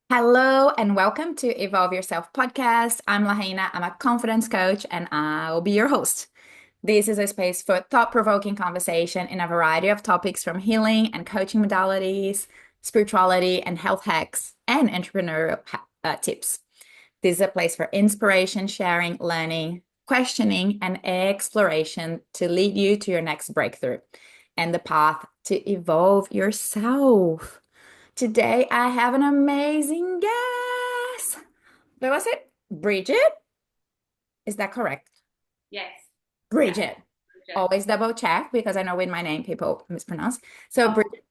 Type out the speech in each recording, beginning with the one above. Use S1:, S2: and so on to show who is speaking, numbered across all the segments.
S1: Hello and welcome to Evolve Yourself podcast. I'm Lahaina. I'm a confidence coach and I'll be your host. This is a space for thought-provoking conversation in a variety of topics from healing and coaching modalities, spirituality and health hacks, and entrepreneurial tips. This is a place for inspiration, sharing, learning, questioning, and exploration to lead you to your next breakthrough and the path to evolve yourself. Today I have an amazing guest. What was it? Bridget? Is that correct?
S2: Yes. Yeah.
S1: Bridget.
S2: Bridget.
S1: Always double check because I know with my name people mispronounce. So
S2: Oh,
S1: Bridget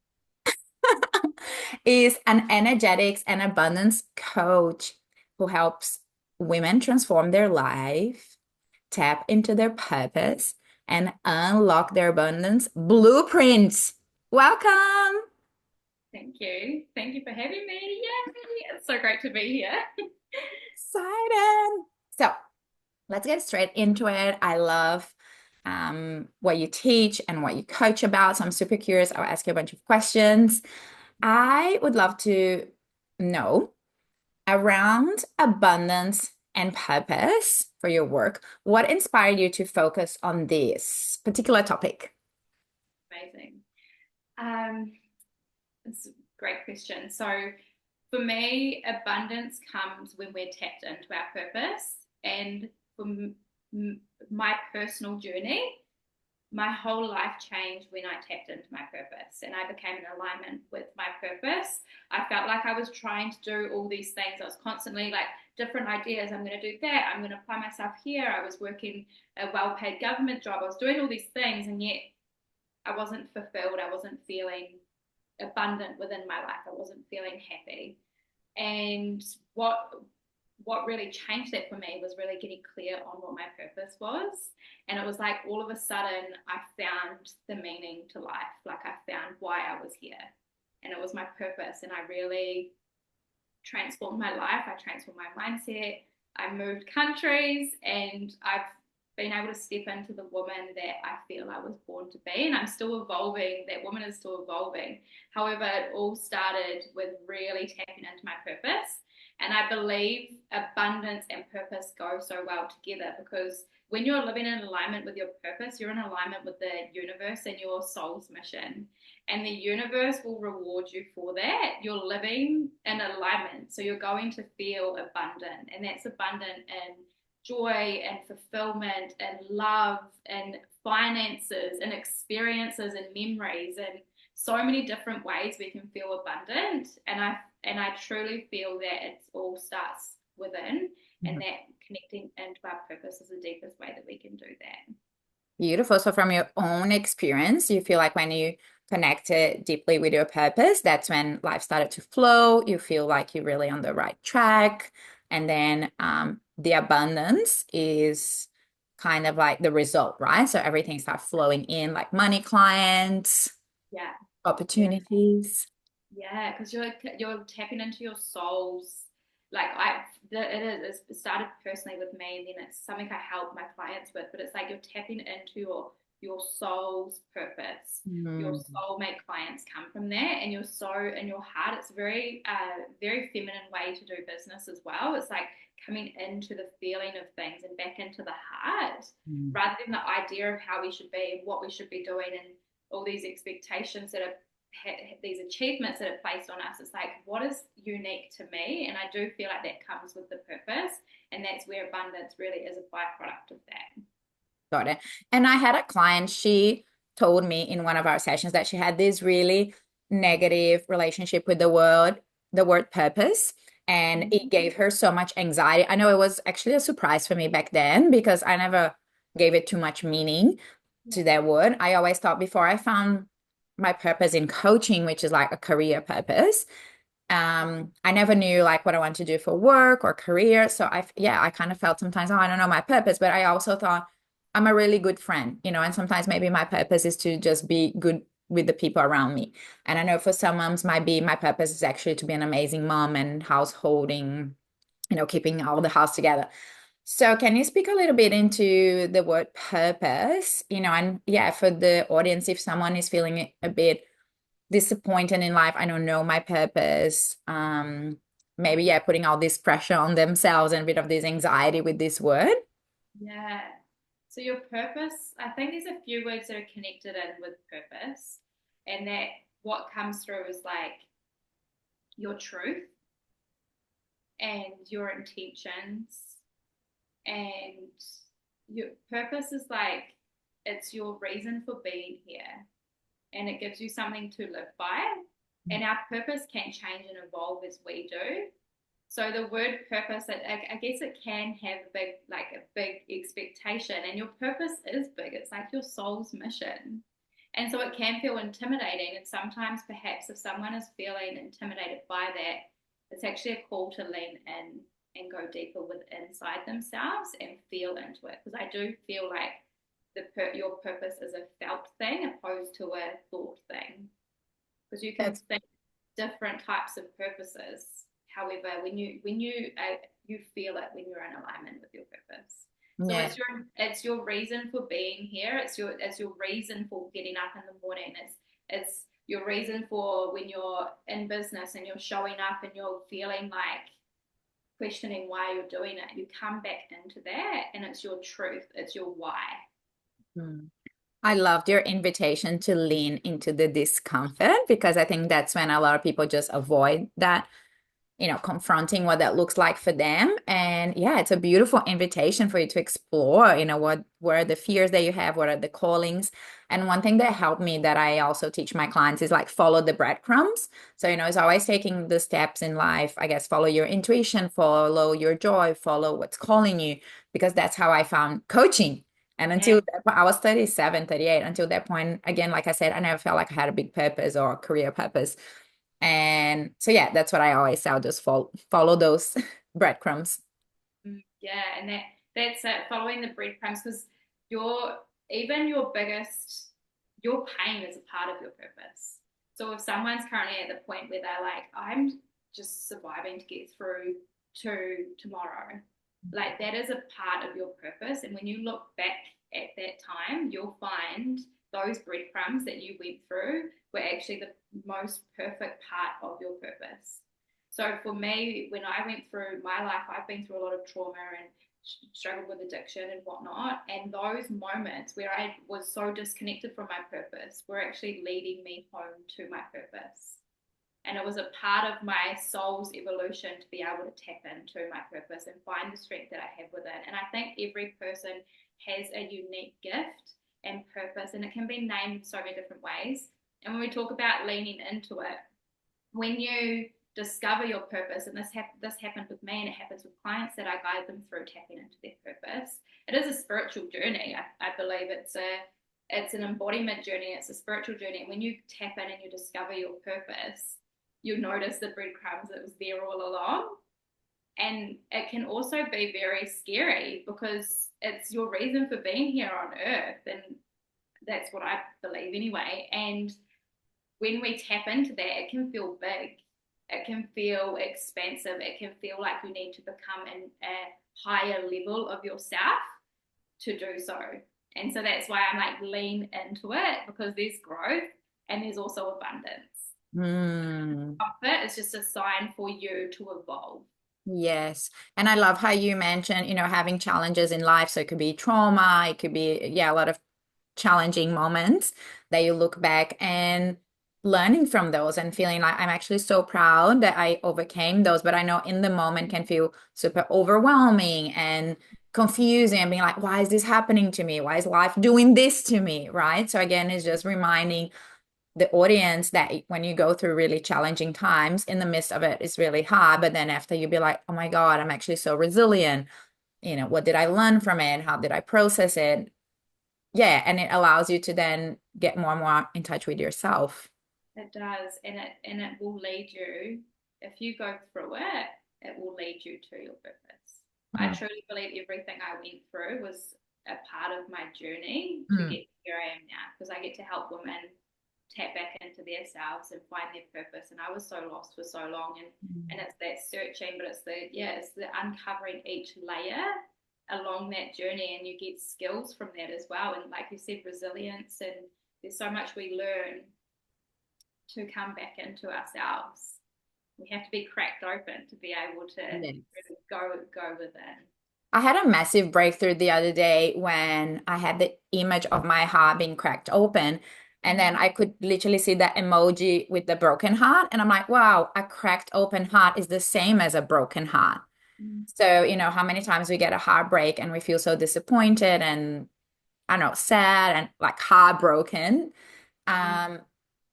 S1: is an energetics and abundance coach who helps women transform their life, tap into their purpose, and unlock their abundance blueprints. Welcome.
S2: thank you. Thank you for having me. Yay. It's so great to be here.
S1: Excited. So let's get straight into it. I love what you teach and what you coach about. So I'm super curious. I'll ask you a bunch of questions. I would love to know around abundance and purpose for your work, what inspired you to focus on this particular topic?
S2: Amazing. Um, it's a great question. So for me, abundance comes when we're tapped into our purpose. And for my personal journey, my whole life changed when I tapped into my purpose and I became in alignment with my purpose. I felt like I was trying to do all these things. I was constantly like different ideas. I'm going to do that. I'm going to apply myself here. I was working a well paid government job. I was doing all these things and yet I wasn't fulfilled. I wasn't feeling abundant within my life. I wasn't feeling happy. And what really changed that for me was really getting clear on what my purpose was. And it was like all of a sudden I found the meaning to life. Like I found why I was here. And it was my purpose. And I really transformed my life. I transformed my mindset. I moved countries and I've been able to step into the woman that I feel I was born to be. And I'm still evolving. That woman is still evolving. However, it all started with really tapping into my purpose. And I believe abundance and purpose go so well together because when you're living in alignment with your purpose, you're in alignment with the universe and your soul's mission. And the universe will reward you for that. You're living in alignment. So you're going to feel abundant. And that's abundant in joy and fulfillment and love and finances and experiences and memories and so many different ways we can feel abundant. And I truly feel that it all starts within and that connecting into our purpose is the deepest way that we can do that.
S1: Beautiful. So from your own experience, you feel like when you connected deeply with your purpose, that's when life started to flow. You feel like you're really on the right track. And then the abundance is kind of like the result, right? So everything starts flowing in like money, clients,
S2: Yeah. Yeah.
S1: opportunities.
S2: Yeah, because you're tapping into your soul's like it started personally with me, and then it's something I help my clients with. But it's like you're tapping into your soul's purpose. Your
S1: Mm.
S2: soulmate clients come from there, and you're so in your heart. It's a very feminine way to do business as well. It's like coming into the feeling of things and back into the heart,
S1: Mm.
S2: rather than the idea of how we should be and what we should be doing and all these expectations that are these achievements that are placed on us. It's like, what is unique to me? And I do feel like that comes with the purpose. And that's where abundance really is a byproduct of that.
S1: Got it. And I had a client, she told me in one of our sessions that she had this really negative relationship with the word purpose, and it
S2: Mm-hmm.
S1: gave her so much anxiety. I know it was actually a surprise for me back then because I never gave it too much meaning
S2: Yeah.
S1: to that word. I always thought before I found my purpose in coaching, which is like a career purpose, I never knew like what I want to do for work or career. So I kind of felt sometimes, oh, I don't know my purpose, but I also thought I'm a really good friend, and sometimes maybe my purpose is to just be good with the people around me. And I know for some moms might be my purpose is actually to be an amazing mom and householding, keeping all the house together. So can you speak a little bit into the word purpose, and yeah, for the audience, if someone is feeling a bit disappointed in life, I don't know my purpose. maybe, yeah, putting all this pressure on themselves and a bit of this anxiety with this word.
S2: Yeah. So your purpose, I think there's a few words that are connected in with purpose, and that what comes through is like your truth and your intentions, and your purpose is like it's your reason for being here, and it gives you something to live by. And our purpose can change and evolve as we do. So the word purpose, I guess it can have a big expectation, and your purpose is big. It's like your soul's mission, and so it can feel intimidating. And sometimes, perhaps, if someone is feeling intimidated by that, it's actually a call to lean in and go deeper with inside themselves and feel into it. Because I do feel like your purpose is a felt thing opposed to a thought thing. Because you can
S1: That's
S2: think different types of purposes. However, you feel it when you're in alignment with your purpose. So
S1: yeah.
S2: it's your reason for being here. It's your reason for getting up in the morning. It's your reason for when you're in business and you're showing up and you're feeling like questioning why you're doing it. You come back into that, and it's your truth. It's your why.
S1: Mm. I loved your invitation to lean into the discomfort because I think that's when a lot of people just avoid that, confronting what that looks like for them. And yeah, it's a beautiful invitation for you to explore, what are the fears that you have, what are the callings. And one thing that helped me that I also teach my clients is like follow the breadcrumbs. So, it's always taking the steps in life, I guess, follow your intuition, follow your joy, follow what's calling you, because that's how I found coaching. And until
S2: Yeah.
S1: that point, I was 37, 38. Until that point, again, like I said, I never felt like I had a big purpose or a career purpose. And so, yeah, that's what I always say. I'll just follow those breadcrumbs.
S2: Yeah, and that's it, following the breadcrumbs, because your even your biggest your pain is a part of your purpose. So if someone's currently at the point where they're like, I'm just surviving to get through to tomorrow, like that is a part of your purpose. And when you look back at that time, you'll find those breadcrumbs that you went through were actually the most perfect part of your purpose. So for me, when I went through my life, I've been through a lot of trauma and struggled with addiction and whatnot. And those moments where I was so disconnected from my purpose were actually leading me home to my purpose. And it was a part of my soul's evolution to be able to tap into my purpose and find the strength that I have within. And I think every person has a unique gift and purpose, and it can be named so many different ways. And when we talk about leaning into it, when you discover your purpose, and this happened with me, and it happens with clients that I guide them through tapping into their purpose. It is a spiritual journey. I believe it's an embodiment journey. It's a spiritual journey. And when you tap in and you discover your purpose, you'll notice the breadcrumbs that was there all along. And it can also be very scary because it's your reason for being here on earth. And that's what I believe anyway. And when we tap into that, it can feel big. It can feel expansive. It can feel like you need to become a higher level of yourself to do so. And so that's why I'm like lean into it, because there's growth and there's also abundance.
S1: Mm,
S2: Comfort is just a sign for you to evolve.
S1: yes. And I love how you mentioned, having challenges in life. So it could be trauma, it could be, yeah, a lot of challenging moments that you look back and learning from those and feeling like I'm actually so proud that I overcame those. But I know in the moment can feel super overwhelming and confusing and being like, why is this happening to me? Why is life doing this to me? Right. So again, it's just reminding the audience that when you go through really challenging times, in the midst of it, it's really hard. But then after you be like, oh my God, I'm actually so resilient. What did I learn from it? How did I process it? Yeah, and it allows you to then get more and more in touch with yourself.
S2: It does, and it will lead you. If you go through it, it will lead you to your purpose. I
S1: Mm,
S2: truly believe everything I went through was a part of my journey to
S1: mm,
S2: get where I am now, because I get to help women tap back into themselves and find their purpose. And I was so lost for so long, and it's that searching, but it's the uncovering each layer along that journey, and you get skills from that as well. And like you said, resilience, and there's so much we learn to come back into ourselves. We have to be cracked open to be able to
S1: Yes.
S2: really go within.
S1: I had a massive breakthrough the other day when I had the image of my heart being cracked open. And then
S2: Mm,
S1: I could literally see that emoji with the broken heart. And I'm like, wow, a cracked open heart is the same as a broken heart.
S2: mm,
S1: So, how many times we get a heartbreak and we feel so disappointed and I don't know, sad and like heartbroken.
S2: mm.
S1: Um,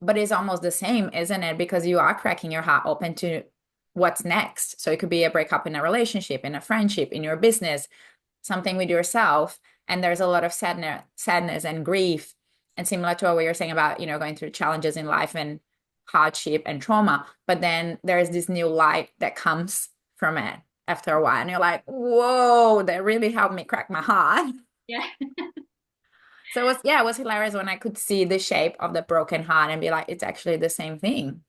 S1: but it's almost the same, isn't it? Because you are cracking your heart open to what's next. So it could be a breakup in a relationship, in a friendship, in your business, something with yourself. And there's a lot of sadness and grief. And similar to what we were saying about, going through challenges in life and hardship and trauma. But then there's this new light that comes from it after a while. And you're like, whoa, that really helped me crack my heart.
S2: Yeah.
S1: So it was hilarious when I could see the shape of the broken heart and be like, it's actually the same thing.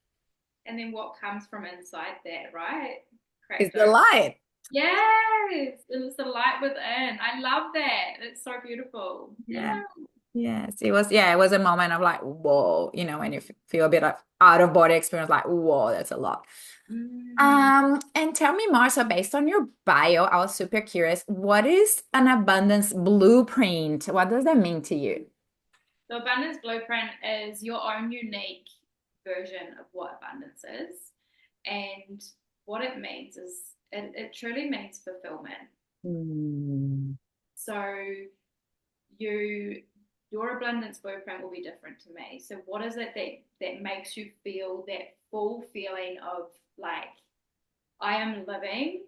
S2: And then what comes from inside that, right?
S1: It's
S2: Cracked
S1: the
S2: open.
S1: light.
S2: Yes, it's the light within. I love that. It's so beautiful.
S1: Yeah.
S2: Yeah.
S1: Yes, it was a moment of like, whoa, when you feel a bit of out of body experience, like, whoa, that's a lot.
S2: Mm.
S1: And tell me more. So based on your bio, I was super curious, what is an abundance blueprint? What does that mean to you?
S2: The abundance blueprint is your own unique version of what abundance is. And what it means is it truly means fulfillment.
S1: Hmm.
S2: So you your abundance blueprint will be different to me. So what is it that makes you feel that full feeling of like I am living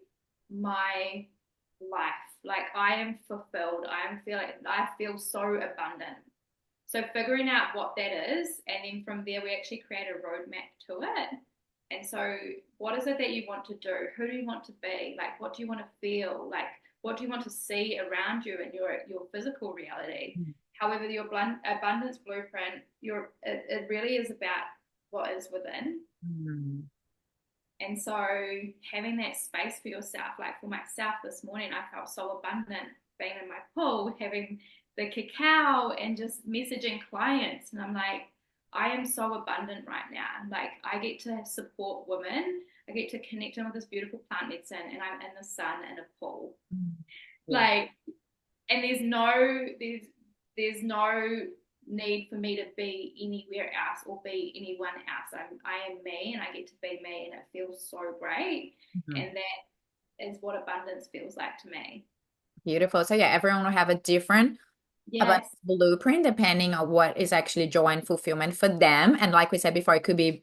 S2: my life. Like I am fulfilled. I feel so abundant. So figuring out what that is, and then from there we actually create a roadmap to it. And so, what is it that you want to do? Who do you want to be? Like, what do you want to feel? Like, what do you want to see around you in your physical reality? However, your abundance blueprint, it really is about what is within.
S1: Hmm.
S2: And so having that space for yourself, like for myself this morning, I felt so abundant being in my pool, having the cacao and just messaging clients. And I'm like, I am so abundant right now. Like I get to support women. I get to connect them with this beautiful plant medicine and I'm in the sun in a pool.
S1: Yeah.
S2: Like and there's no need for me to be anywhere else or be anyone else. I am me and I get to be me and it feels so great.
S1: Mhm.
S2: And that is what abundance feels like to me.
S1: Beautiful. So yeah, everyone will have a different abundance
S2: Yes.
S1: blueprint depending on what is actually joy and fulfillment for them. And like we said before, it could be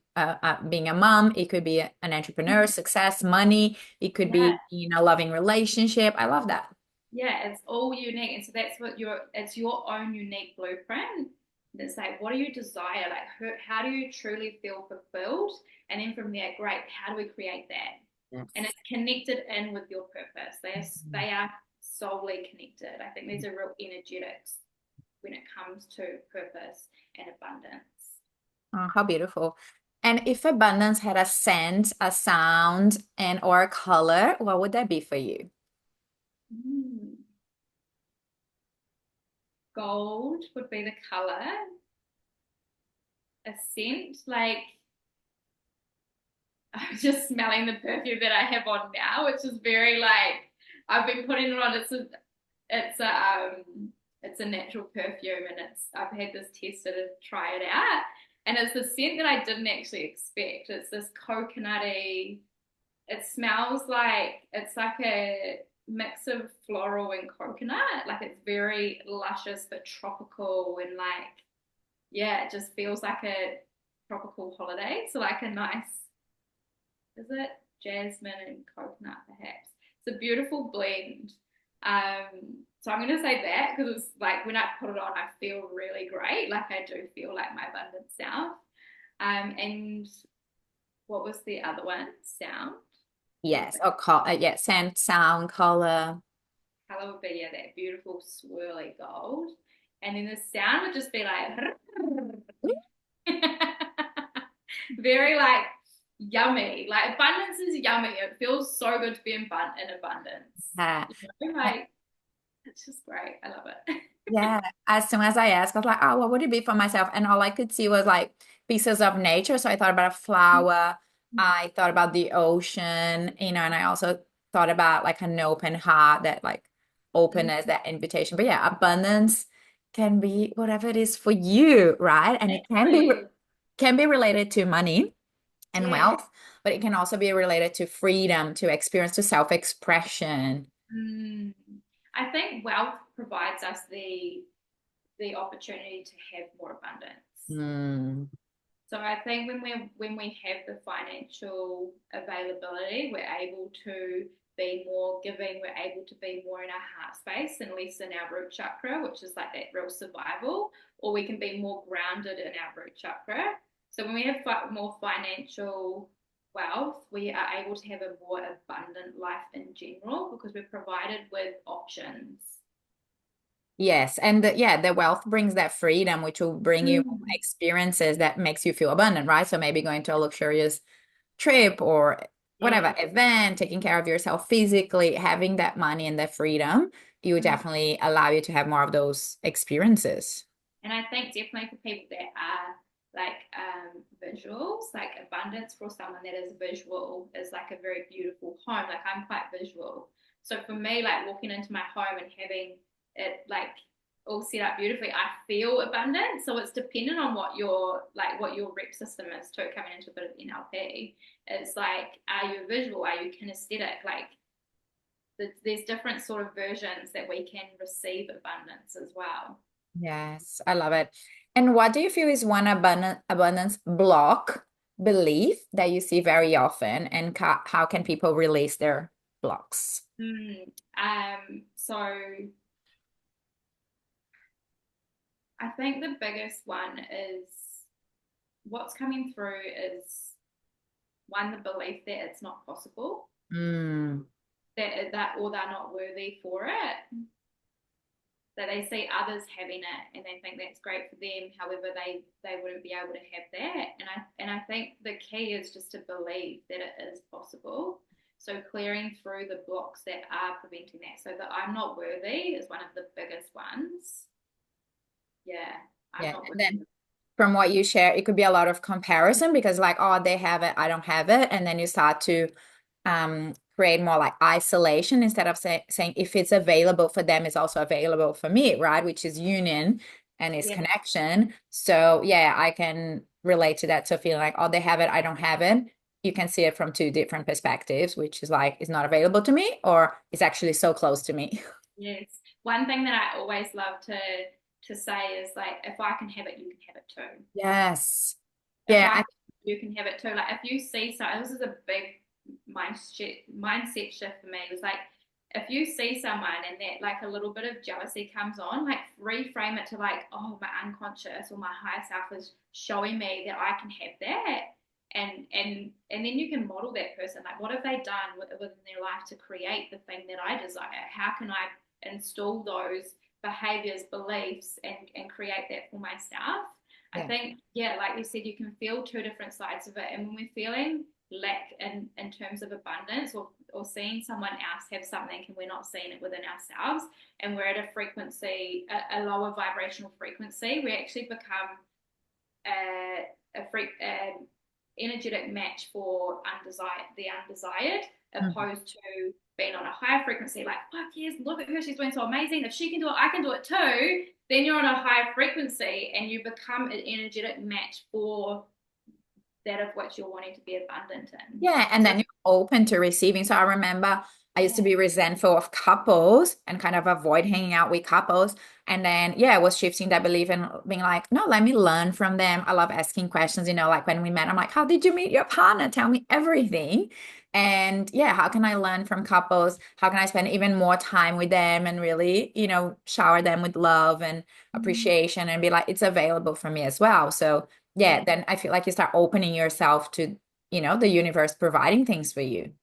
S1: being a mom, it could be an entrepreneur, success, money, it could
S2: Yeah.
S1: be in a loving relationship. I love that.
S2: Yeah, it's all unique. And so that's what it's your own unique blueprint. And it's like, what do you desire? Like, how do you truly feel fulfilled? And then from there, great, how do we create that? And
S1: Yes.
S2: it's connected in with your purpose. They are solely connected. I think there's a real energetics when it comes to purpose and abundance.
S1: Oh, how beautiful. And if abundance had a scent, a sound, and or a color, what would that be for you?
S2: Mm. Gold would be the color. A scent, like I'm just smelling the perfume that I have on now, which is very like I've been putting it on. It's a it's a natural perfume, and I've had this tested to try it out, and it's the scent that I didn't actually expect. It's this coconutty. It smells like it's like a mix of floral and coconut. Like it's very luscious but tropical and like yeah, it just feels like a tropical holiday. So like a nice is it jasmine and coconut perhaps? It's a beautiful blend. So I'm gonna say that because it's like when I put it on, I feel really great. Like I do feel like my abundant self. And what was the other one? Sound would
S1: Yes,
S2: be
S1: or yeah, scent, sound, color.
S2: color would be yeah that beautiful swirly gold, and then the sound would just be like very like yummy. Like abundance is yummy. It feels so good to be in abundance.
S1: Yeah.
S2: You know, like it's just great. I love it.
S1: Yeah, as soon as I asked, I was like, oh, what would it be for myself? And all I could see was like pieces of nature. So I thought about a flower, I thought about the ocean, and I also thought about like an open heart, that like openness, that invitation. But yeah, abundance can be whatever it is for you, right? And it
S2: Exactly.
S1: can be related to money and
S2: Yeah.
S1: wealth, but it can also be related to freedom, to experience, to self-expression.
S2: Mm. I think wealth provides us the opportunity to have more abundance.
S1: Mm.
S2: So I think when we have the financial availability, we're able to be more giving, we're able to be more in our heart space and less in our root chakra, which is like that real survival, or we can be more grounded in our root chakra. So when we have more financial wealth, we are able to have a more abundant life in general because we're provided with options.
S1: Yes, and yeah, the wealth brings that freedom, which will bring you
S2: Mm.
S1: experiences that makes you feel abundant, right? So maybe going to a luxurious trip or whatever
S2: Yeah.
S1: event, taking care of yourself physically, having that money and that freedom, you would
S2: Mm.
S1: definitely allow you to have more of those experiences.
S2: And I think definitely for people that are like visuals, like abundance for someone that is visual is like a very beautiful home. Like I'm quite visual. So for me, like walking into my home and having it like all set up beautifully, I feel abundant. So it's dependent on what your rep system is too, coming into a bit of NLP. It's like, are you visual? Are you kinesthetic? Like there's different sort of versions that we can receive abundance as well.
S1: Yes, I love it. And what do you feel is one abundance block belief that you see very often, and how can people release their blocks?
S2: So I think the biggest one is what's coming through is one, the belief that it's not possible,
S1: Mm,
S2: that or they're not worthy for it, that they see others having it and they think that's great for them. However, they wouldn't be able to have that. And I think the key is just to believe that it is possible. So clearing through the blocks that are preventing that. So that I'm not worthy is one of the biggest ones. Yeah, I'm
S1: yeah.
S2: not
S1: And then
S2: worthy.
S1: from what you share, it could be a lot of comparison because like, oh, they have it, I don't have it. And then you start to create more like isolation instead of saying if it's available for them, it's also available for me, right? Which is union and is
S2: Yeah.
S1: connection. So yeah, I can relate to that. So feeling like, oh, they have it, I don't have it. You can see it from two different perspectives, which is like, it's not available to me or it's actually so close to me.
S2: Yes. One thing that I always love to say is like, if I can have it, you can have it too.
S1: Yes.
S2: If
S1: Yeah.
S2: I You can have it too. Like if you see something, this is a big mindset shift for me. It was like if you see someone and that like a little bit of jealousy comes on, like reframe it to like, oh, my unconscious or my higher self is showing me that I can have that. And then you can model that person. Like, what have they done within their life to create the thing that I desire? How can I install those behaviors, beliefs, and create that for myself? I
S1: Yeah.
S2: think, yeah, like you said, you can feel two different sides of it. And when we're feeling lack in terms of abundance or seeing someone else have something and we're not seeing it within ourselves and we're at a frequency, a lower vibrational frequency, we actually become a energetic match for the undesired,
S1: Mhm.
S2: opposed to being on a higher frequency. Like, fuck yes, look at her, she's doing so amazing. If she can do it, I can do it too. Then you're on a higher frequency and you become an energetic match for that of which you're wanting to be abundant in.
S1: Yeah, and
S2: So
S1: then you're open to receiving. So I remember I used to
S2: yeah,
S1: be resentful of couples and kind of avoid hanging out with couples. And then, yeah, I was shifting that belief and being like, no, let me learn from them. I love asking questions, like when we met, I'm like, how did you meet your partner? Tell me everything. And yeah, how can I learn from couples? How can I spend even more time with them and really, shower them with love and appreciation and be like, it's available for me as well. So yeah,
S2: yeah.
S1: then I feel like you start opening yourself to the universe providing things for you.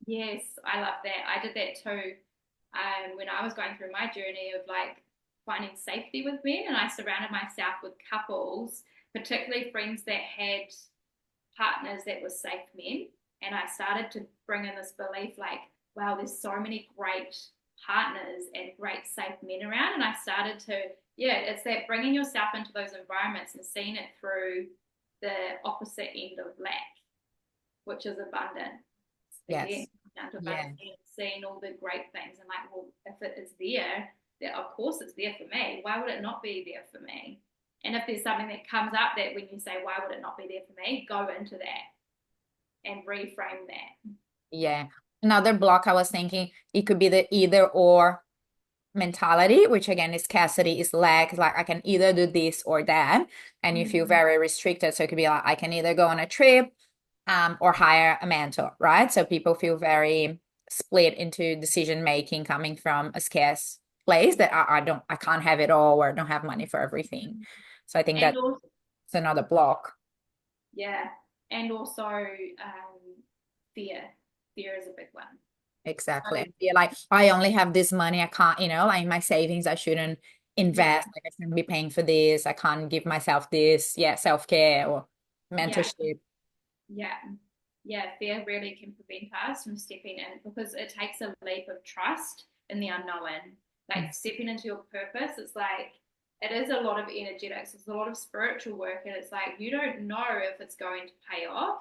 S2: Yes, I love that. I did that too. When I was going through my journey of like finding safety with men, and I surrounded myself with couples, particularly friends that had partners that were safe men. And I started to bring in this belief like, wow, there's so many great partners and great safe men around. And I started to, yeah, it's that bringing yourself into those environments and seeing it through the opposite end of lack, which is abundance. Again,
S1: Yes.
S2: down to
S1: Yeah.
S2: abundance and seeing all the great things and like, well, if it is there, that of course it's there for me. Why would it not be there for me? And if there's something that comes up that when you say, why would it not be there for me, go into that and reframe that.
S1: Yeah. Another block I was thinking it could be the either or mentality, which again is scarcity, is lack. Like I can either do this or that, and you feel very restricted. So it could be like I can either go on a trip, or hire a mentor, right? So people feel very split into decision making coming from a scarce place that I can't have it all or I don't have money for everything. So I think
S2: And
S1: that's
S2: also,
S1: another block.
S2: yeah, and also fear. Fear is a big one.
S1: Exactly.
S2: So,
S1: And feel like I only have this money. I can't, like my savings, I shouldn't
S2: yeah,
S1: invest. Like I shouldn't be paying for this. I can't give myself this, yeah, self-care or
S2: yeah,
S1: mentorship.
S2: yeah, yeah. Fear really can prevent us from stepping in because it takes a leap of trust in the unknown. Like stepping into your purpose, it's like it is a lot of energetics, it's a lot of spiritual work, and it's like you don't know if it's going to pay off.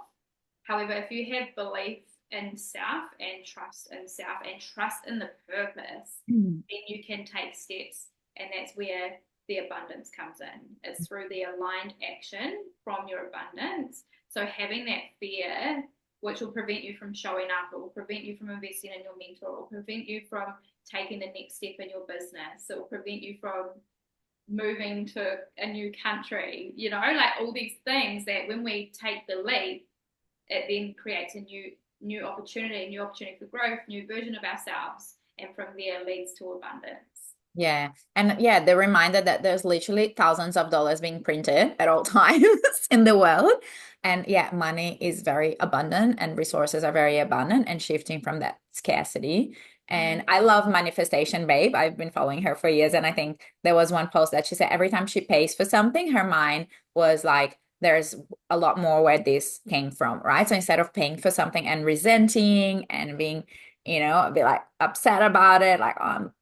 S2: However, if you have belief in self and trust in self and trust in the purpose,
S1: Mm.
S2: then you can take steps. And that's where the abundance comes in. It's through the aligned action from your abundance. So having that fear, which will prevent you from showing up, it will prevent you from investing in your mentor, it will prevent you from taking the next step in your business, it will prevent you from moving to a new country, like all these things that when we take the leap, it then creates a new opportunity, a new opportunity for growth, new version of ourselves, and from there leads to abundance.
S1: Yeah. And yeah, the reminder that there's literally thousands of dollars being printed at all times in the world. And yeah, money is very abundant and resources are very abundant and shifting from that scarcity. And I love Manifestation Babe. I've been following her for years. And I think there was one post that she said every time she pays for something, her mind was like, there's a lot more where this came from, right? So instead of paying for something and resenting and being, a bit like upset about it, like, I'm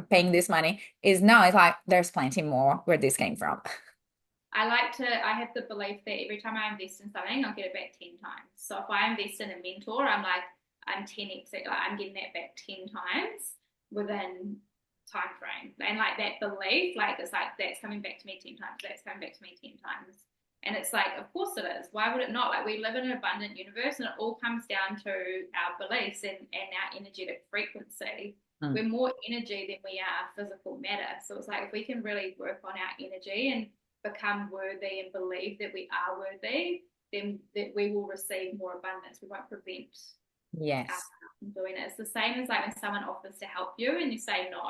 S1: paying this money is no, it's like there's plenty more where this came from.
S2: I have the belief that every time I invest in something, I'll get it back 10 times. So if I invest in a mentor, I'm 10x, like I'm getting that back 10 times within time frame. And like that belief, like it's like that's coming back to me 10 times, that's coming back to me 10 times. And it's like, of course it is. Why would it not? Like we live in an abundant universe and it all comes down to our beliefs and our energetic frequency.
S1: Mm.
S2: We're more energy than we are physical matter. So it's like if we can really work on our energy and become worthy and believe that we are worthy, then that we will receive more abundance. We won't prevent
S1: Yes.
S2: ourselves from doing it. It's the same as like when someone offers to help you and you say no,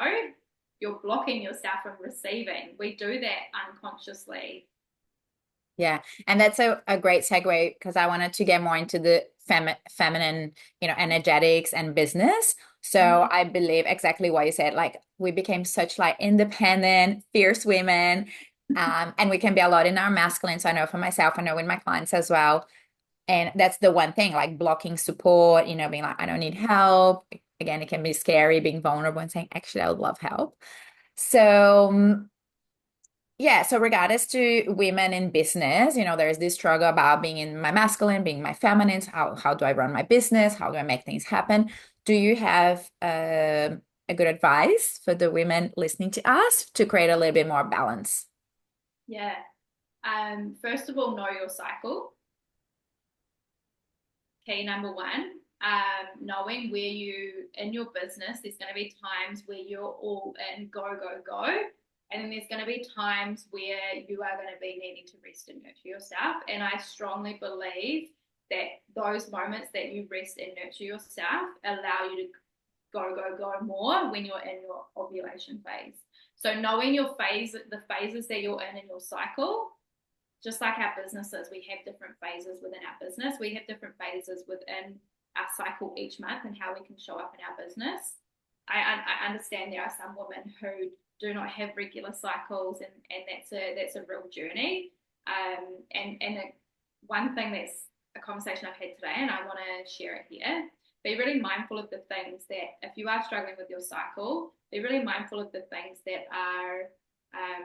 S2: you're blocking yourself from receiving. We do that unconsciously.
S1: Yeah. And that's a great segue because I wanted to get more into the feminine, energetics and business. So I believe exactly what you said. Like we became such like independent, fierce women. And we can be a lot in our masculine. So I know for myself, I know with my clients as well. And that's the one thing, like blocking support, being like, I don't need help. Again, it can be scary being vulnerable and saying, actually, I would love help. So, yeah, so regardless to women in business, there's this struggle about being in my masculine, being my feminine. How do I run my business? How do I make things happen? Do you have a good advice for the women listening to us to create a little bit more balance?
S2: Yeah. First of all, know your cycle. Key number one. Knowing where you in your business, there's going to be times where you're all in, go, go, go. And then there's going to be times where you are going to be needing to rest and nurture yourself. And I strongly believe that those moments that you rest and nurture yourself allow you to go, go, go more when you're in your ovulation phase. So knowing your phase, the phases that you're in your cycle, just like our businesses, we have different phases within our business. We have different phases within our cycle each month and how we can show up in our business. I understand there are some women who do not have regular cycles, and that's a real journey. One thing that's a conversation I've had today, and I want to share it here. Be really mindful of the things that, if you are struggling with your cycle, be really mindful of the things that are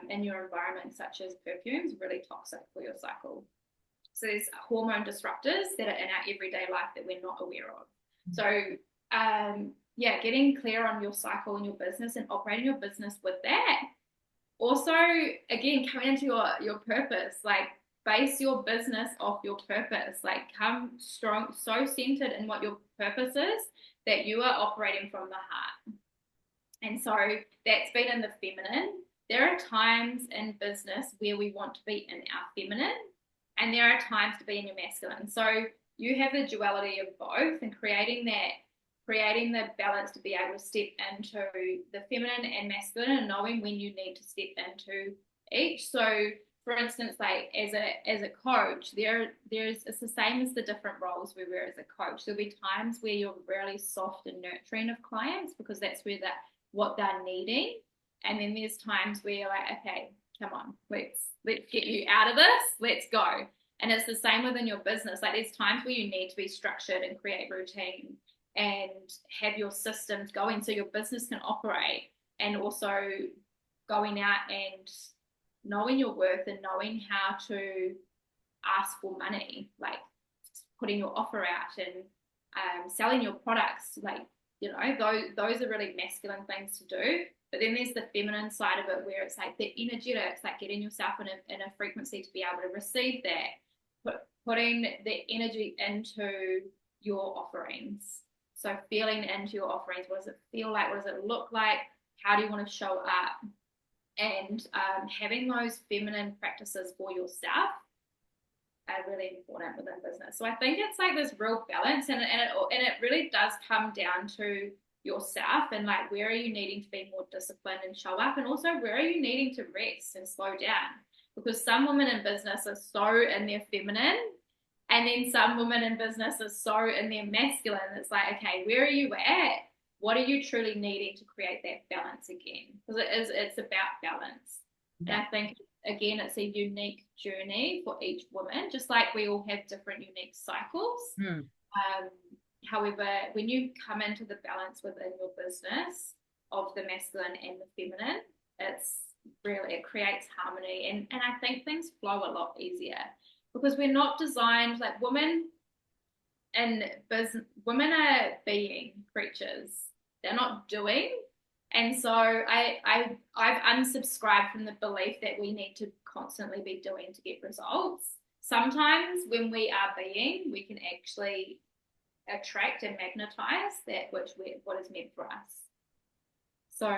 S2: in your environment, such as perfumes, really toxic for your cycle. So there's hormone disruptors that are in our everyday life that we're not aware of. So yeah, getting clear on your cycle and your business and operating your business with that. Also, again, coming into your purpose, like base your business off your purpose, like come strong, so centered in what your purpose is that you are operating from the heart. And so that's been in the feminine. There are times in business where we want to be in our feminine, and there are times to be in your masculine. So you have the duality of both, and creating the balance to be able to step into the feminine and masculine, and knowing when you need to step into each. So for instance, like as a coach, it's the same as the different roles we wear as a coach. There'll be times where you're really soft and nurturing of clients because that's where what they're needing. And then there's times where you're like, okay, come on, let's get you out of this, let's go. And it's the same within your business. Like there's times where you need to be structured and create routine and have your systems going so your business can operate, and also going out and knowing your worth and knowing how to ask for money, like putting your offer out and selling your products. Like, you know, those are really masculine things to do. But then there's the feminine side of it where it's like the energetics, like getting yourself in a frequency to be able to receive that, putting the energy into your offerings. So feeling into your offerings, what does it feel like? What does it look like? How do you want to show up? And having those feminine practices for yourself are really important within business. So I think it's like this real balance, and it really does come down to yourself, and like where are you needing to be more disciplined and show up, and also where are you needing to rest and slow down, because some women in business are so in their feminine, and then some women in business are so in their masculine. It's like, okay, where are you at? What are you truly needing to create that balance again? Because it's about balance. And I think, again, it's a unique journey for each woman, just like we all have different unique cycles. However, when you come into the balance within your business of the masculine and the feminine, it creates harmony. And I think things flow a lot easier because we're not designed like women in business. Women are being creatures. They're not doing. And so I've unsubscribed from the belief that we need to constantly be doing to get results. Sometimes when we are being, we can actually attract and magnetize what is meant for us. So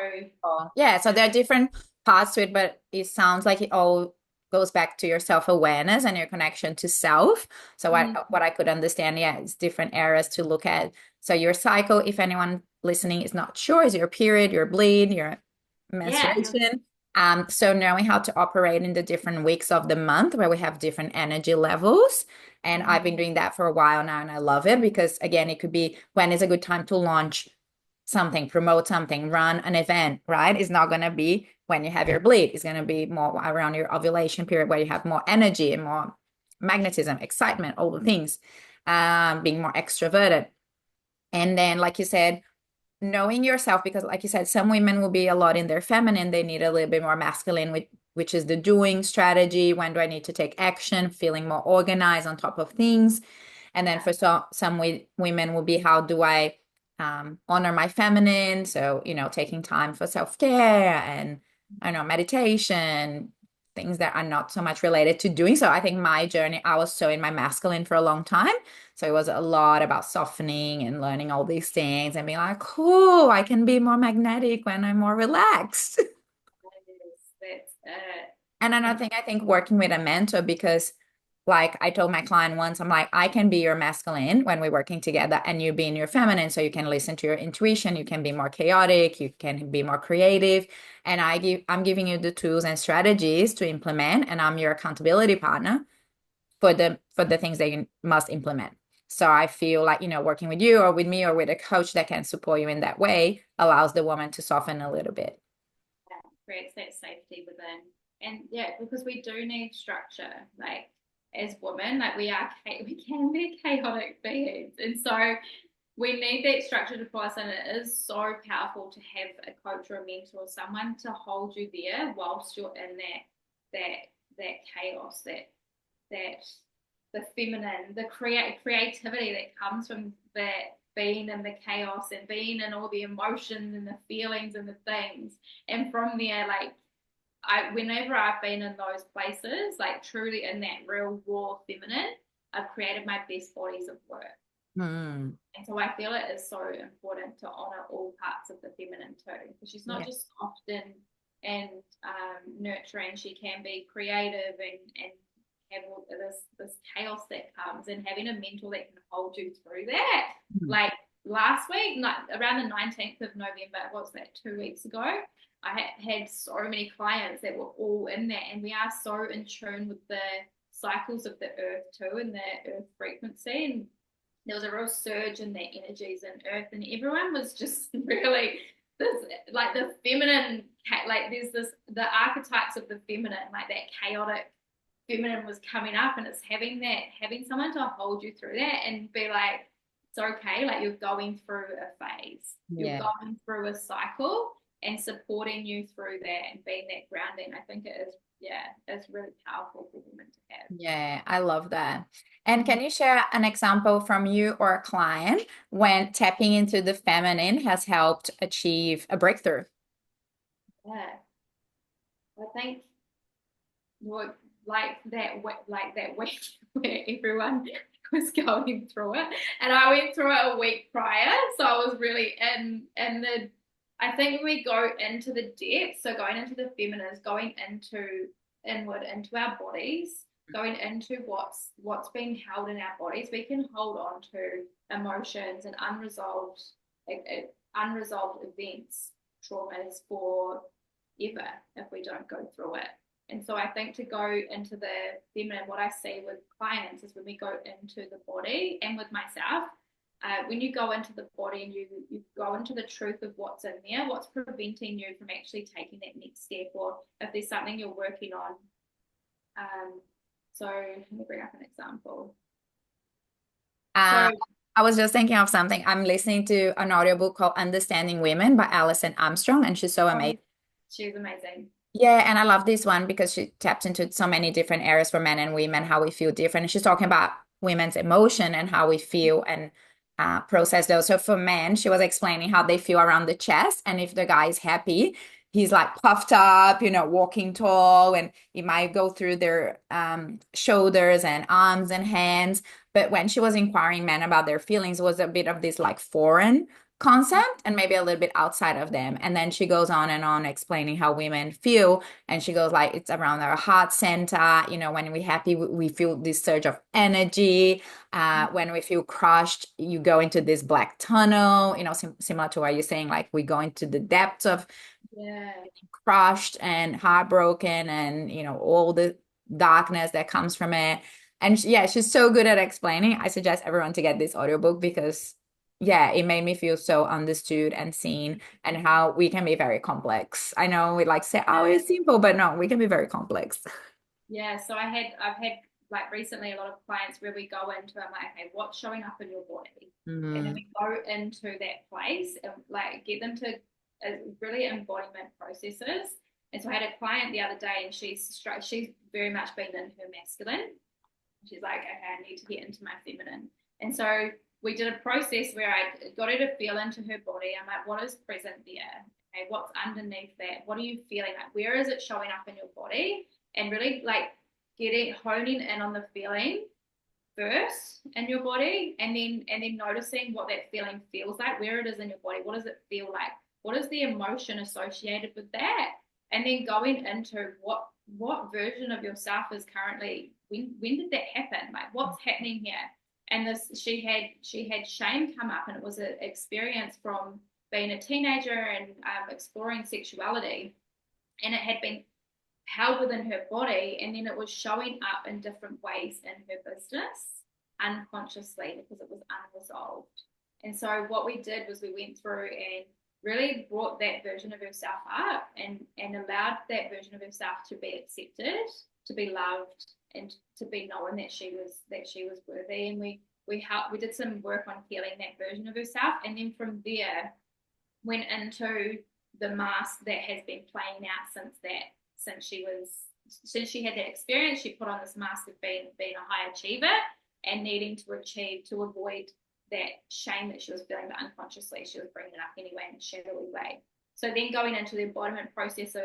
S1: yeah, so there are different parts to it, but it sounds like it all goes back to your self-awareness and your connection to self. So what I could understand, yeah, it's different areas to look at. So your cycle, if anyone listening is not sure, is your period, your bleed, your menstruation. So knowing how to operate in the different weeks of the month where we have different energy levels. And I've been doing that for a while now, and I love it because, again, it could be when is a good time to launch something, promote something, run an event, right? It's not going to be when you have your bleed. It's going to be more around your ovulation period where you have more energy and more magnetism, excitement, all the things, being more extroverted. And then, like you said, knowing yourself, because like you said, some women will be a lot in their feminine. They need a little bit more masculine, which is the doing strategy. When do I need to take action? Feeling more organized on top of things. And then for some women will be, how do I honor my feminine? So, taking time for self-care and, I don't know, meditation, things that are not so much related to doing. So I think my journey, I was so in my masculine for a long time. So it was a lot about softening and learning all these things and being like, cool, I can be more magnetic when I'm more relaxed. And another thing, I think working with a mentor, because like I told my client once, I'm like, I can be your masculine when we're working together and you be in your feminine. So you can listen to your intuition, you can be more chaotic, you can be more creative. And I'm giving you the tools and strategies to implement, and I'm your accountability partner for the things that you must implement. So I feel like, working with you or with me or with a coach that can support you in that way allows the woman to soften a little bit.
S2: Creates that safety within. And yeah, because we do need structure, like as women, like we can be chaotic beings, and so we need that structure to pull us in. It is so powerful to have a coach or a mentor or someone to hold you there whilst you're in that chaos, that the feminine, the creativity that comes from that, being in the chaos and being in all the emotions and the feelings and the things. And from there, like whenever I've been in those places, like truly in that real raw feminine, I've created my best bodies of work.
S1: Mm.
S2: And so I feel it is so important to honor all parts of the feminine too, because she's not
S1: Yeah.
S2: just soft and nurturing. She can be creative and have all this chaos that comes, and having a mentor that can hold you through that.
S1: Mm.
S2: Like last week, around the 19th of November, what's that, 2 weeks ago, I had so many clients that were all in that, and we are so in tune with the cycles of the earth too, and the earth frequency, and there was a real surge in their energies and earth, and everyone was just really this, like the feminine, like there's this, the archetypes of the feminine, like that chaotic feminine was coming up, and it's having someone to hold you through that and be like, it's okay, like you're going through a phase, you're
S1: Yeah.
S2: going through a cycle, and supporting you through that and being that grounding. I think it is, yeah, it's really powerful for women to have.
S1: Yeah, I love that. And can you share an example from you or a client when tapping into the feminine has helped achieve a breakthrough?
S2: Yeah, I think what, like that week where everyone was going through it, and I went through it a week prior, so I was really in the, I think we go into the depths, so going into the feminines, going into inward into our bodies, going into what's being held in our bodies. We can hold on to emotions and unresolved events, traumas for ever if we don't go through it. And so I think to go into the feminine, what I see with clients is when we go into the body, and with myself, when you go into the body and you go into the truth of what's in there, what's preventing you from actually taking that next step, or if there's something you're working on. So let me bring up an example.
S1: Uh,
S2: So,
S1: I was just thinking of something. I'm listening to an audiobook called Understanding Women by Alison Armstrong, and she's so amazing.
S2: she's amazing.
S1: Yeah, and I love this one because she taps into so many different areas for men and women, how we feel different. And she's talking about women's emotion and how we feel and process those. So for men, she was explaining how they feel around the chest. And if the guy is happy, he's like puffed up, walking tall, and he might go through their shoulders and arms and hands. But when she was inquiring men about their feelings, it was a bit of this like foreign concept and maybe a little bit outside of them. And then she goes on and on explaining how women feel. And she goes like, it's around our heart center. When we're happy, we feel this surge of energy. When we feel crushed, you go into this black tunnel, similar to what you're saying, like we go into the depths of
S2: Yeah.
S1: crushed and heartbroken and, all the darkness that comes from it. And yeah, she's so good at explaining. I suggest everyone to get this audiobook because yeah, it made me feel so understood and seen and how we can be very complex. I know we like say, oh, it's simple, but no, we can be very complex.
S2: Yeah, so I've had like recently a lot of clients where we go into, I'm like, okay, what's showing up in your body? And then
S1: Mm.
S2: we go into that place and like get them to really embodiment processes. And so I had a client the other day, and she's very much been in her masculine. She's like, okay, I need to get into my feminine. And so we did a process where I got her to feel into her body. I'm like, what is present there? Okay, what's underneath that? What are you feeling? Like, where is it showing up in your body? And really like honing in on the feeling first in your body, and then noticing what that feeling feels like, where it is in your body. What does it feel like? What is the emotion associated with that? And then going into what version of yourself is currently, when did that happen? Like, what's happening here? And this, she had shame come up, and it was an experience from being a teenager and exploring sexuality, and it had been held within her body, and then it was showing up in different ways in her business unconsciously because it was unresolved. And so what we did was we went through and really brought that version of herself up, and allowed that version of herself to be accepted, to be loved, and to be known that she was worthy. And we did some work on healing that version of herself, and then from there went into the mask that has been playing out since she was since she had that experience, she put on this mask of being a high achiever and needing to achieve to avoid that shame that she was feeling, but unconsciously she was bringing it up anyway in a shadowy way. So then going into the embodiment process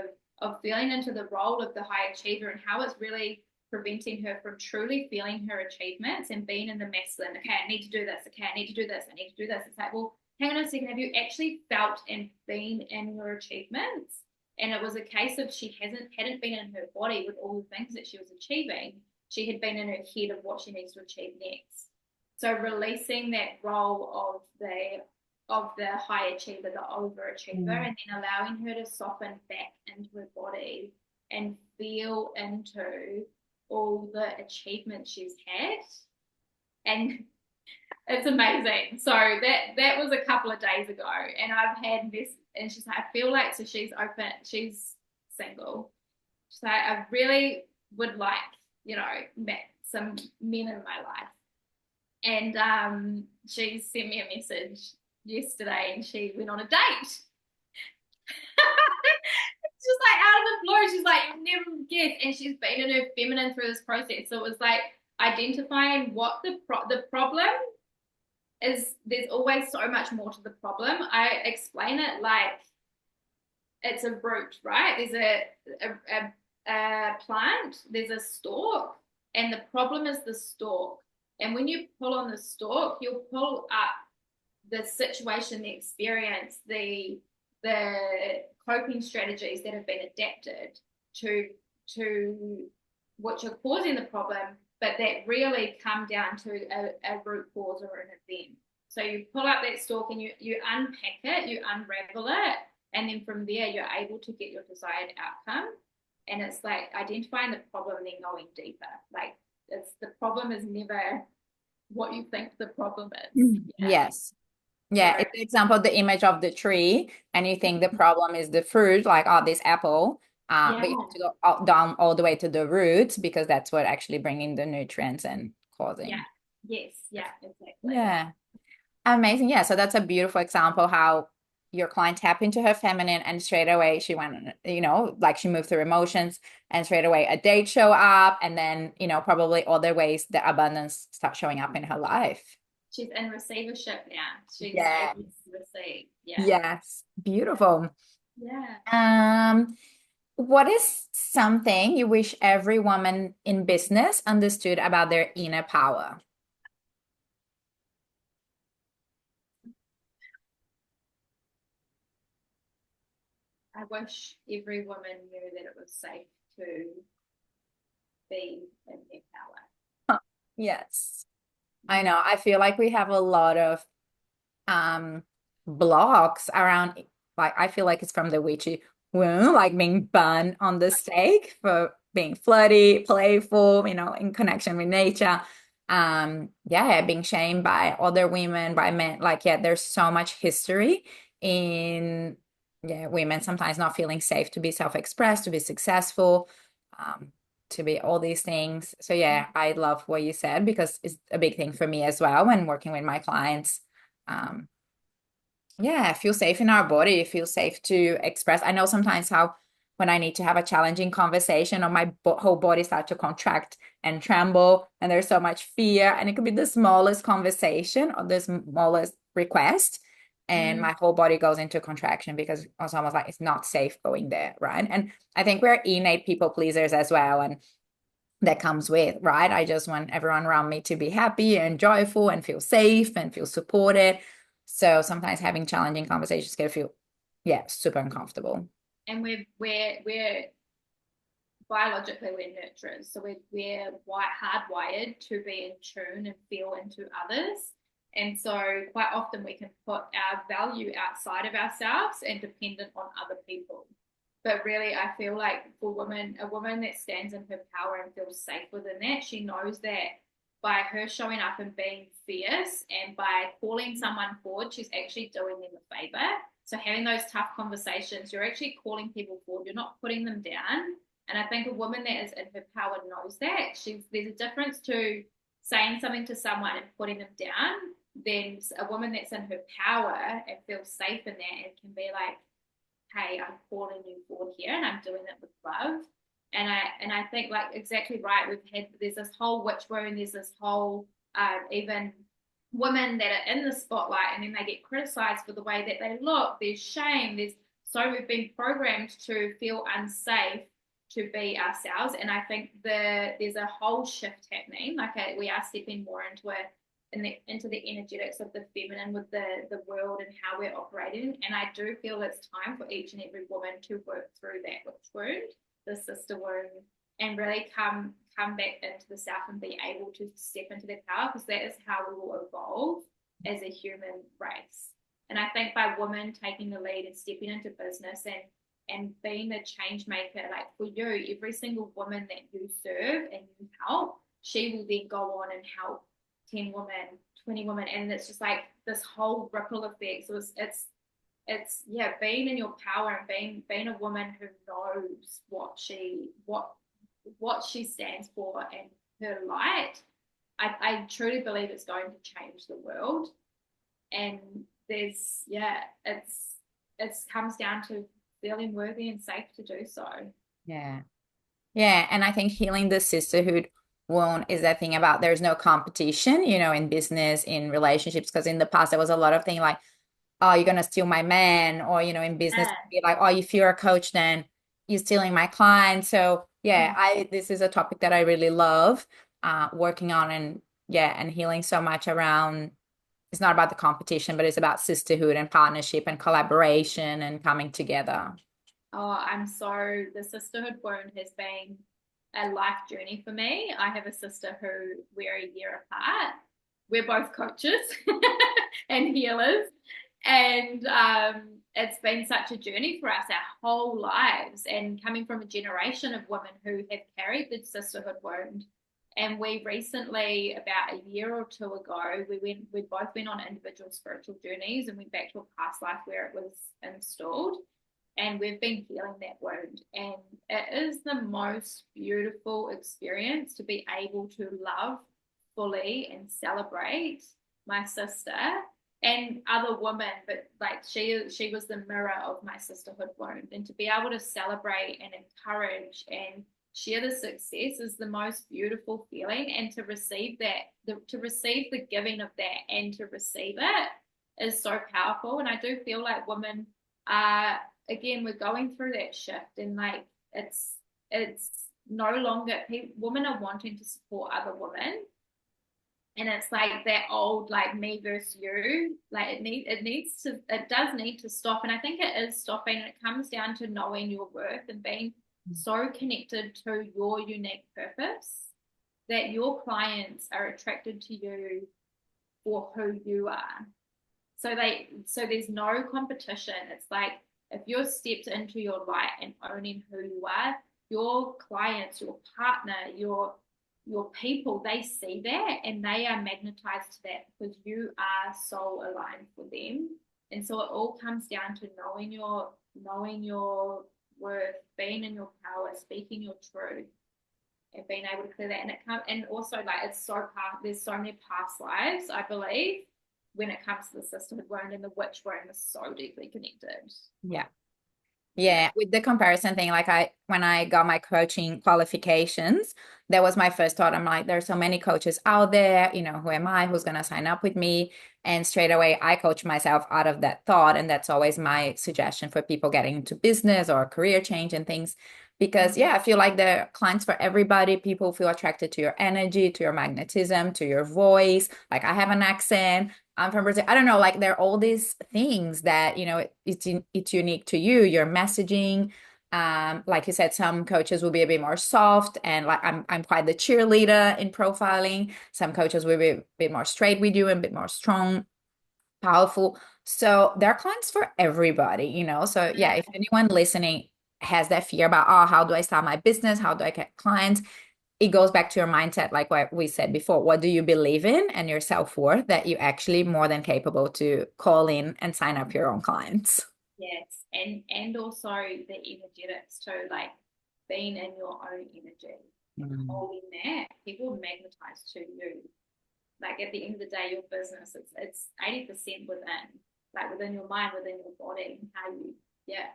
S2: of feeling into the role of the high achiever and how it's really preventing her from truly feeling her achievements and being in the masculine. Okay, I need to do this. Okay, I need to do this. I need to do this. It's like, well, hang on a second. Have you actually felt and been in your achievements? And it was a case of she hadn't been in her body with all the things that she was achieving. She had been in her head of what she needs to achieve next. So releasing that role of the high achiever, the overachiever,
S1: Mm.
S2: and then allowing her to soften back into her body and feel into all the achievements she's had. And it's amazing. So that was a couple of days ago, and I've had this, and she's like, I feel like, so she's open, she's single. She's like, I really would like, some men in my life. And she sent me a message yesterday, and she went on a date. Just like out of the blue, she's like, you'll never guess, and she's been in her feminine through this process. So it was like identifying what the problem is. There's always so much more to the problem. I explain it like it's a root, right? There's a plant, there's a stalk, and the problem is the stalk. And when you pull on the stalk, you'll pull up the situation, the experience, the coping strategies that have been adapted to which are causing the problem, but that really come down to a root cause or an event. So you pull up that stalk and you unpack it, you unravel it, and then from there you're able to get your desired outcome. And it's like identifying the problem and then going deeper. Like the problem is never what you think the problem is. Yeah.
S1: Yes. Yeah,
S2: So
S1: it's the example, the image of the tree, and you think the problem is the fruit, like, oh, this apple,
S2: yeah,
S1: but you have to go down all the way to the roots because that's what actually bringing the nutrients and
S2: yeah,
S1: causing.
S2: yes, yeah, exactly.
S1: Yeah, amazing. Yeah, so that's a beautiful example how your client tapped into her feminine and straight away she went, like she moved through emotions and straight away a date show up and then, probably other ways the abundance start showing up in her life.
S2: She's in receivership now. She's
S1: Yeah.
S2: able to receive. Yeah.
S1: Yes, beautiful.
S2: Yeah.
S1: Um, what is something you wish every woman in business understood about their inner power?
S2: I wish every woman knew that it was safe to be in their power.
S1: Yes. I know. I feel like we have a lot of blocks around, like I feel like it's from the witchy womb, like being burned on the stake for being flirty, playful, in connection with nature. Yeah, being shamed by other women, by men. Like, yeah, there's so much history in, yeah, women sometimes not feeling safe to be self-expressed, to be successful, um, to be all these things. So yeah, I love what you said because it's a big thing for me as well when working with my clients. Um, yeah, feel safe in our body, feel safe to express. I know sometimes how when I need to have a challenging conversation or my whole body starts to contract and tremble, and there's so much fear, and it could be the smallest conversation or the smallest request, and
S2: Mm.
S1: my whole body goes into contraction because it's almost like it's not safe going there, right? And I think we're innate people pleasers as well, and that comes with, right? I just want everyone around me to be happy and joyful and feel safe and feel supported. So sometimes having challenging conversations can feel, yeah, super uncomfortable.
S2: And we're biologically we're nurturers, so we're hardwired to be in tune and feel into others. And so quite often we can put our value outside of ourselves and dependent on other people. But really, I feel like for women, a woman that stands in her power and feels safe within that, she knows that by her showing up and being fierce and by calling someone forward, she's actually doing them a favor. So having those tough conversations, you're actually calling people forward. You're not putting them down. And I think a woman that is in her power knows that. There's a difference to saying something to someone and putting them down than a woman that's in her power and feels safe in that and can be like, hey, I'm calling you forward here and I'm doing it with love. And I think like exactly right. There's this whole witch wound. There's this whole even women that are in the spotlight and then they get criticized for the way that they look. There's shame. We've been programmed to feel unsafe to be ourselves. And I think there's a whole shift happening. Like we are stepping more into the energetics of the feminine with the world and how we're operating. And I do feel it's time for each and every woman to work through that witch wound, the sister wound, and really come back into the self and be able to step into their power, because that is how we will evolve as a human race. And I think by women taking the lead and stepping into business and being the change maker, like for you, every single woman that you serve and you help, she will then go on and help 10 women, 20 women, and it's just like this whole ripple effect. So it's yeah, being in your power and being a woman who knows what she stands for and her light. I truly believe it's going to change the world. And it's comes down to feeling worthy and safe to do so.
S1: Yeah. Yeah, and I think healing the sisterhood wound is that thing about there's no competition, in business, in relationships, because in the past there was a lot of things like, oh, you're gonna steal my man, or in business,
S2: Yeah.
S1: be like, oh, if you're a coach, then you're stealing my client. So yeah, I this is a topic that I really love working on, and yeah, and healing so much around. It's not about the competition, but it's about sisterhood and partnership and collaboration and coming together.
S2: Oh, the sisterhood wound has been a life journey for me. I have a sister who we're a year apart. We're both coaches and healers. And it's been such a journey for us our whole lives. And coming from a generation of women who have carried the sisterhood wound. And we recently, about a year or two ago, we both went on individual spiritual journeys and went back to a past life where it was installed, and we've been healing that wound. And it is the most beautiful experience to be able to love fully and celebrate my sister and other women, but like she was the mirror of my sisterhood wound, and to be able to celebrate and encourage and share the success is the most beautiful feeling. And to receive to receive the giving of that and to receive it is so powerful. And I do feel like women are, again, we're going through that shift, and like it's no longer women are wanting to support other women, and it's like that old like me versus you, like it does need to stop. And I think it is stopping, and it comes down to knowing your worth and being so connected to your unique purpose that your clients are attracted to you for who you are. So there's no competition. It's like if you're stepped into your light and owning who you are, your clients, your partner, your people, they see that and they are magnetized to that because you are soul aligned for them. And so it all comes down to knowing your worth, being in your power, speaking your truth, and being able to clear that. And also like there's so many past lives, I believe, when it comes to the sisterhood wound, and the witch wound is so deeply connected.
S1: Yeah.
S2: Yeah.
S1: Yeah, with the comparison thing, like when I got my coaching qualifications, that was my first thought. I'm like, there's so many coaches out there, who am I? Who's gonna sign up with me? And straight away I coach myself out of that thought. And that's always my suggestion for people getting into business or career change and things. Because yeah, I feel like there are clients for everybody. People feel attracted to your energy, to your magnetism, to your voice. Like I have an accent. I'm from Brazil. I don't know, like there are all these things that, it's unique to you, your messaging. Like you said, some coaches will be a bit more soft, and like I'm quite the cheerleader in profiling. Some coaches will be a bit more straight with you and a bit more strong, powerful. So there are clients for everybody, So yeah, if anyone listening has that fear about, oh, how do I start my business? How do I get clients? It goes back to your mindset, like what we said before. What do you believe in, and your self-worth, that you're actually more than capable to call in and sign up your own clients.
S2: Yes, and also the energetics too, like being in your own energy,
S1: Mm.
S2: holding that, people magnetize to you. Like at the end of the day, your business, it's 80% within, like within your mind, within your body, and how you, yeah.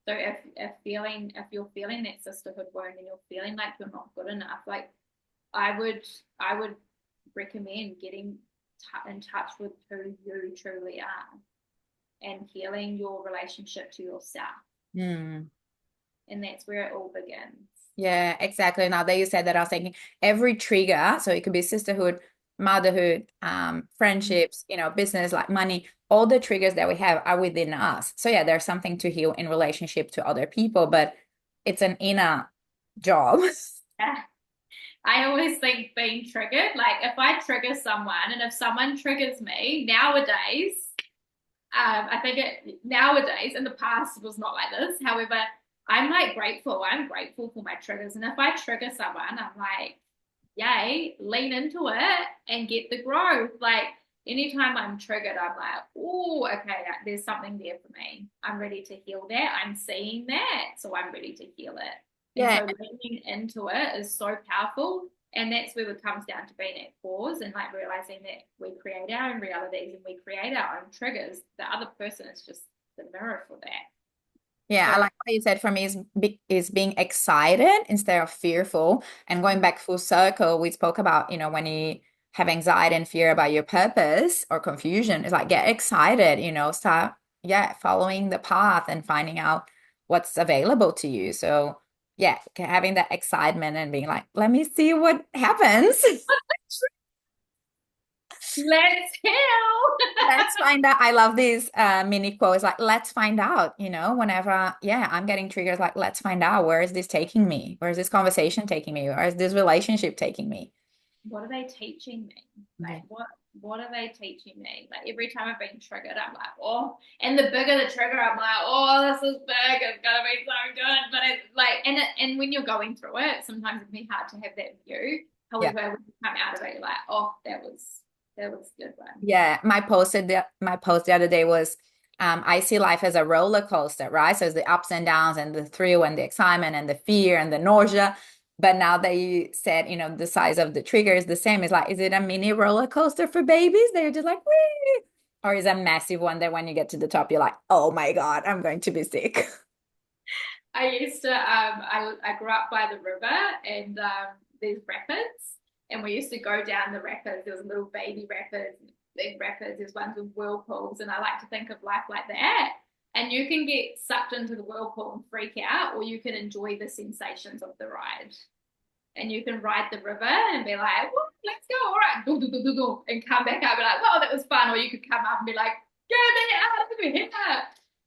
S2: So if you're feeling that sisterhood wound and you're feeling like you're not good enough, like I would recommend getting in touch with who you truly are and healing your relationship to yourself.
S1: Hmm.
S2: And that's where it all begins.
S1: Yeah, exactly. Now that you said that, I was thinking every trigger, so it could be sisterhood, motherhood, friendships, business, like money, all the triggers that we have are within us. So yeah, there's something to heal in relationship to other people, but it's an inner job.
S2: Yeah. I always think being triggered, like if I trigger someone and if someone triggers me nowadays, I think nowadays, in the past, it was not like this. However, I'm like grateful. I'm grateful for my triggers. And if I trigger someone, I'm like, yay, lean into it and get the growth. Like anytime I'm triggered, I'm like, oh, okay, there's something there for me. I'm ready to heal that. I'm seeing that. So I'm ready to heal it. And
S1: Yeah,
S2: so leaning into it is so powerful. And that's where it comes down to being at pause and like realizing that we create our own realities and we create our own triggers. The other person is just the mirror for that.
S1: yeah, I
S2: So
S1: like what you said. For me, is being excited instead of fearful. And going back full circle, we spoke about, when you have anxiety and fear about your purpose or confusion, it's like get excited, start, yeah, following the path and finding out what's available to you. So yeah, having that excitement and being like, let me see what happens.
S2: let's heal.
S1: Let's find out. I love these mini quotes like, let's find out, whenever, yeah, I'm getting triggers like, let's find out, where is this taking me? Where is this conversation taking me? Where is this relationship taking me?
S2: What are they teaching me?
S1: Yeah.
S2: Like what are they teaching me? Like every time I've been triggered, I'm like, oh, and the bigger the trigger, I'm like, oh, this is big. It's gonna be so good. But it's like, and when you're going through it, sometimes it can be hard to have that view.
S1: Yeah.
S2: However, when you come out of it, you're like, oh, that was a good one.
S1: Yeah. My post the other day was, I see life as a roller coaster, right? So it's the ups and downs and the thrill and the excitement and the fear and the nausea. But now that you said, the size of the trigger is the same, it's like, is it a mini roller coaster for babies? They're just like, wee. Or is a massive one that when you get to the top, you're like, oh my God, I'm going to be sick.
S2: I used to I grew up by the river and there's rapids and we used to go down the rapids. There was little baby rapids, big rapids, there's ones with whirlpools, and I like to think of life like that. And you can get sucked into the whirlpool and freak out, or you can enjoy the sensations of the ride. And you can ride the river and be like, let's go, all right, do, do, do, do, do, and come back up and be like, oh, that was fun. Or you could come up and be like, get me out of here.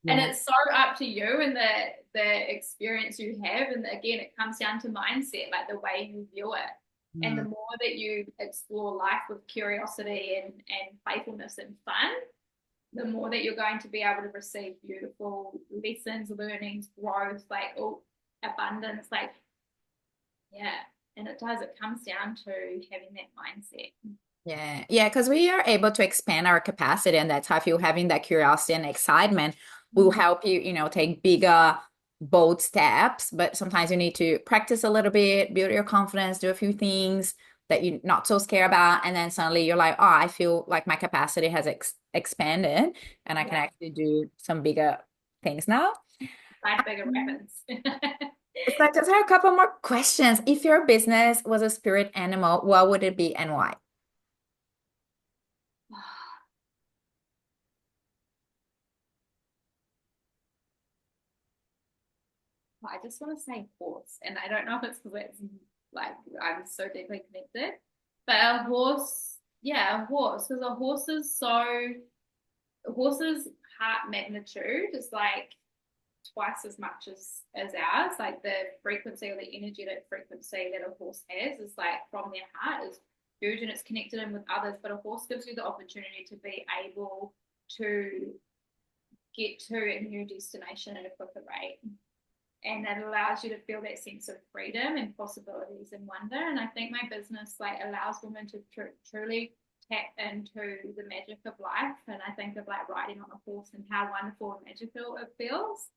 S2: And
S1: Yeah.
S2: it's so up to you and the experience you have. And again, it comes down to mindset, like the way you view it. And the
S1: Mm.
S2: more that you explore life with curiosity and playfulness and fun, the more that you're going to be able to receive beautiful lessons, learnings, growth, like abundance, like yeah. And it comes down to having that mindset.
S1: Yeah, yeah, because we are able to expand our capacity, and that's how I feel having that curiosity and excitement will help you, take bigger, bold steps. But sometimes you need to practice a little bit, build your confidence, do a few things that you're not so scared about, and then suddenly you're like, oh, I feel like my capacity has expanded, and I can
S2: Yeah.
S1: actually do some bigger things now.
S2: Fight bigger
S1: Um,
S2: weapons.
S1: So I just have a couple more questions. If your business was a spirit animal, what would it be and why?
S2: I just want to say horse, and I don't know if it's because it's like I'm so deeply connected, but a horse, yeah, a horse, because a horse's heart magnitude is like twice as much as ours. Like the frequency or the energetic frequency that a horse has is like from their heart is huge and it's connected in with others. But a horse gives you the opportunity to be able to get to a new destination at a quicker rate. And it allows you to feel that sense of freedom and possibilities and wonder. And I think my business like allows women to truly tap into the magic of life. And I think of like riding on a horse and how wonderful and magical it feels.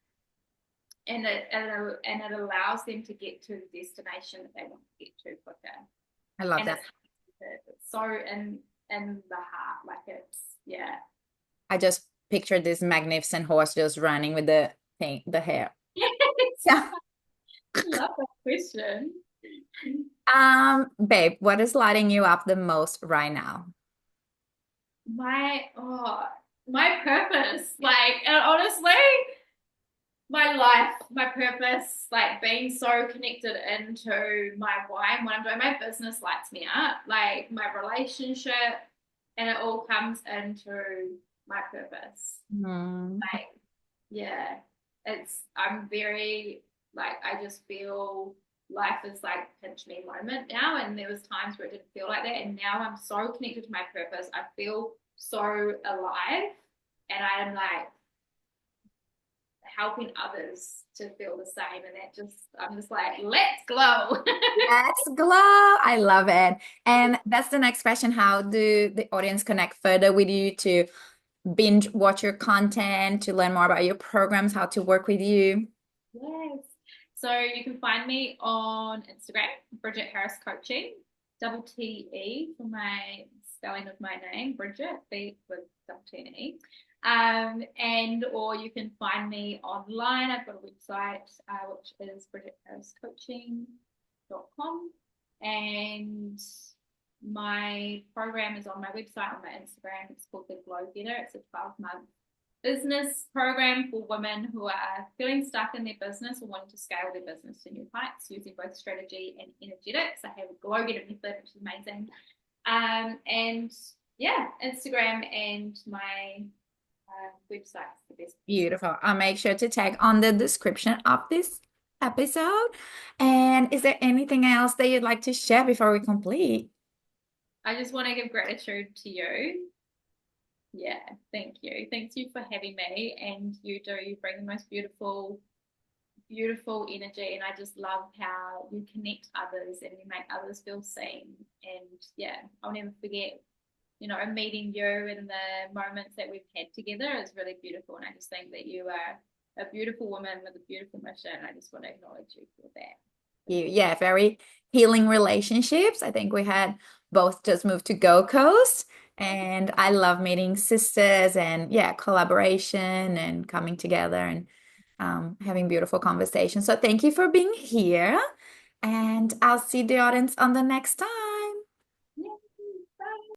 S2: And it allows them to get to the destination that they want to get to quicker.
S1: I love
S2: And
S1: that.
S2: it's so in the heart, like it's yeah.
S1: I just pictured this magnificent horse just running with the thing, the hair. Yeah.
S2: Love that question.
S1: Babe, what is lighting you up the most right now?
S2: My my purpose, like, and honestly, my life, my purpose, like being so connected into my why and what I'm doing. My business lights me up, like my relationship, and it all comes into my purpose.
S1: Hmm.
S2: Like, yeah, I'm very, like, I just feel life is like pinch me moment now. And there was times where it didn't feel like that. And now I'm so connected to my purpose. I feel so alive. And I'm like helping others to feel the same. And that just, I'm just like, let's glow.
S1: Let's glow. I love it. And that's the next question. How do the audience connect further with you to binge watch your content, to learn more about your programs, how to work with you?
S2: Yes. So you can find me on Instagram, Bridgette Harris Coaching, double T-E for my spelling of my name, Bridgette, B with double T and E. And or you can find me online. I've got a website, which is bridgetteharriscoaching.com. And my program is on my website, on my Instagram. It's called The Glow Getter. It's a 12-month business program for women who are feeling stuck in their business or wanting to scale their business to new heights using both strategy and energetics. I have a glow getter method, which is amazing. And yeah, Instagram and my website is the best.
S1: Beautiful. I'll make sure to tag on the description of this episode. And is there anything else that you'd like to share before we complete?
S2: I just want to give gratitude to you. Yeah, thank you. Thank you for having me. And you bring the most beautiful energy, and I just love how you connect others and you make others feel seen. And yeah, I'll never forget, meeting you and the moments that we've had together is really beautiful. And I just think that you are a beautiful woman with a beautiful mission. I just want to acknowledge you for that.
S1: Yeah, very healing relationships. I think we had both just moved to Gold Coast, and I love meeting sisters and yeah, collaboration and coming together and having beautiful conversations. So thank you for being here, and I'll see the audience on the next time.